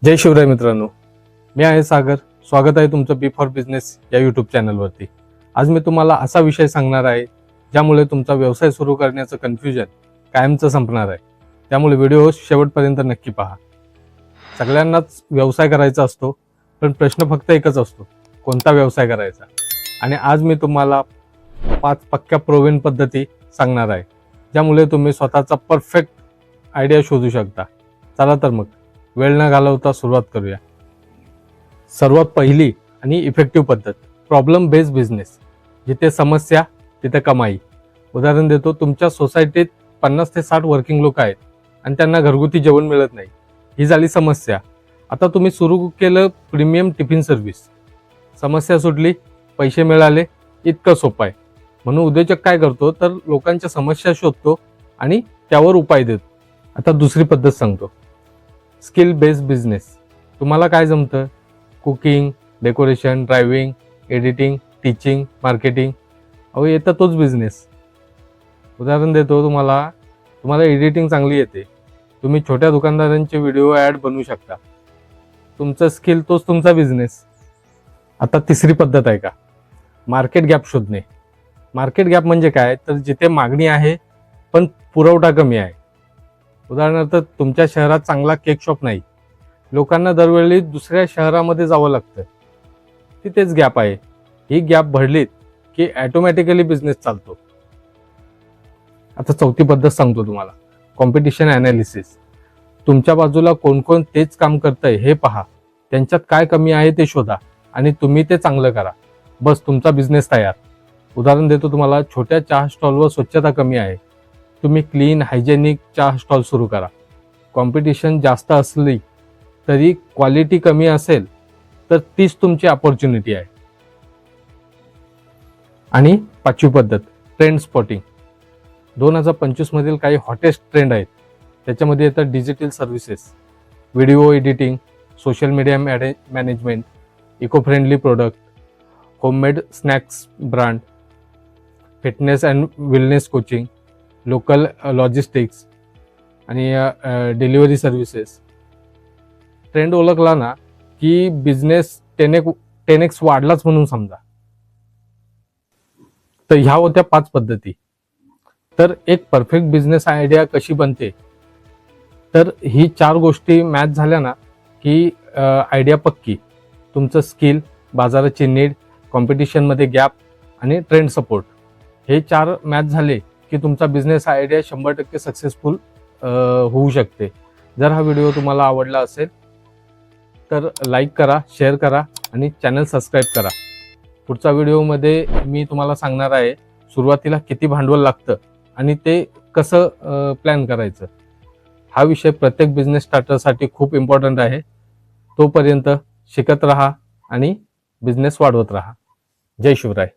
जय शिवराय मित्रांनो, मी आहे सागर. स्वागत आहे तुमचं बी फॉर बिझनेस या यूट्यूब चॅनलवरती. आज मी तुम्हाला असा विषय सांगणार आहे ज्यामुळे तुमचा व्यवसाय सुरू करण्याचं कन्फ्युजन कायमचं संपणार आहे. त्यामुळे व्हिडिओ शेवटपर्यंत नक्की पहा. सगळ्यांनाच व्यवसाय करायचा असतो, पण प्रश्न फक्त एकच असतो, कोणता व्यवसाय करायचा. आणि आज मी तुम्हाला 5 पक्क्या प्रोव्हेन पद्धती सांगणार आहे ज्यामुळे तुम्ही स्वतःचा परफेक्ट आयडिया शोधू शकता. चला तर मग वेळ न घालवता सुरुवात करूया. सर्वात पहिली आणि इफेक्टिव्ह पद्धत, प्रॉब्लेम बेस्ड बिझनेस. जिथे समस्या तिथे कमाई. उदाहरण देतो, तुमच्या सोसायटीत 50 ते 60 वर्किंग लोक आहेत आणि त्यांना घरगुती जेवण मिळत नाही. ही झाली समस्या. आता तुम्ही सुरू केलं प्रीमियम टिफिन सर्व्हिस. समस्या सुटली, पैसे मिळाले, इतकं सोपं आहे. म्हणून उद्योजक काय करतो तर लोकांच्या समस्या शोधतो आणि त्यावर उपाय देतो. आता दुसरी पद्धत सांगतो, स्किल बेस्ड बिझनेस. तुम्हाला काय जमतं? Cooking, decoration, driving, editing, teaching, marketing. येतं तोच बिझनेस. उदाहरण देतो, तुम्हाला एडिटिंग चांगली येते. तुम्ही छोट्या दुकानदारांचे व्हिडिओ ॲड बनवू शकता. तुमचं स्किल तोच तुमचा बिझनेस. आता तिसरी पद्धत आहे का, मार्केट गॅप शोधणे. मार्केट गॅप म्हणजे काय तर जिथे मागणी आहे पण पुरवठा कमी आहे. उदाहरणार्थ, तुमच्या शहरात चांगला केक शॉप नाही, लोकांना दरवेळी दुसऱ्या शहरामध्ये जावं लागतं. तिथेच गॅप आहे. ही गॅप भरलीत की ॲटोमॅटिकली बिझनेस चालतो. आता चौथी पद्धत सांगतो तुम्हाला, कॉम्पिटिशन ॲनालिसिस. तुमच्या बाजूला कोण कोण तेच काम करतंय हे पहा, त्यांच्यात काय कमी आहे ते शोधा आणि तुम्ही ते चांगलं करा. बस, तुमचा बिझनेस तयार. उदाहरण देतो तुम्हाला, छोट्या चहा स्टॉलवर स्वच्छता कमी आहे, तुम्ही क्लीन हायजेनिक चहा स्टॉल सुरू करा. कॉम्पिटिशन जास्त असली तरी क्वालिटी कमी असेल तर तीच तुमची अपॉर्च्युनिटी आहे. आणि पाचवी पद्धत, ट्रेंड स्पॉटिंग. 2025 मधील काही हॉटेस्ट ट्रेंड आहेत. त्याच्यामध्ये येतात digital services, video editing, social media management, eco friendly product, homemade snacks brand, fitness and wellness coaching, local logistics आणि डिलिव्हरी सर्व्हिसेस. ट्रेंड ओळखला ना की बिझनेस 10x वाढलाच म्हणून समजा. तर ह्या होत्या 5 पद्धती. तर एक परफेक्ट बिझनेस आयडिया कशी बनते, तर ही 4 गोष्टी मॅच झाल्या ना की आयडिया पक्की. तुमचं स्किल, बाजाराची नीड, कॉम्पिटिशनमध्ये गॅप आणि ट्रेंड सपोर्ट, हे 4 मॅच झाले की तुमचा बिझनेस आयडिया 100% सक्सेसफुल होऊ शकते. जर हा व्हिडिओ तुम्हाला आवडला असेल तर लाईक करा, शेअर करा आणि चॅनल सबस्क्राईब करा. पुढच्या व्हिडिओमध्ये मी तुम्हाला सांगणार आहे सुरुवातीला किती भांडवल लागतं आणि ते कसं प्लॅन करायचं. हा विषय प्रत्येक बिझनेस स्टार्टरसाठी खूप इम्पॉर्टंट आहे. तोपर्यंत शिकत राहा आणि बिझनेस वाढवत राहा. जय शिवराय.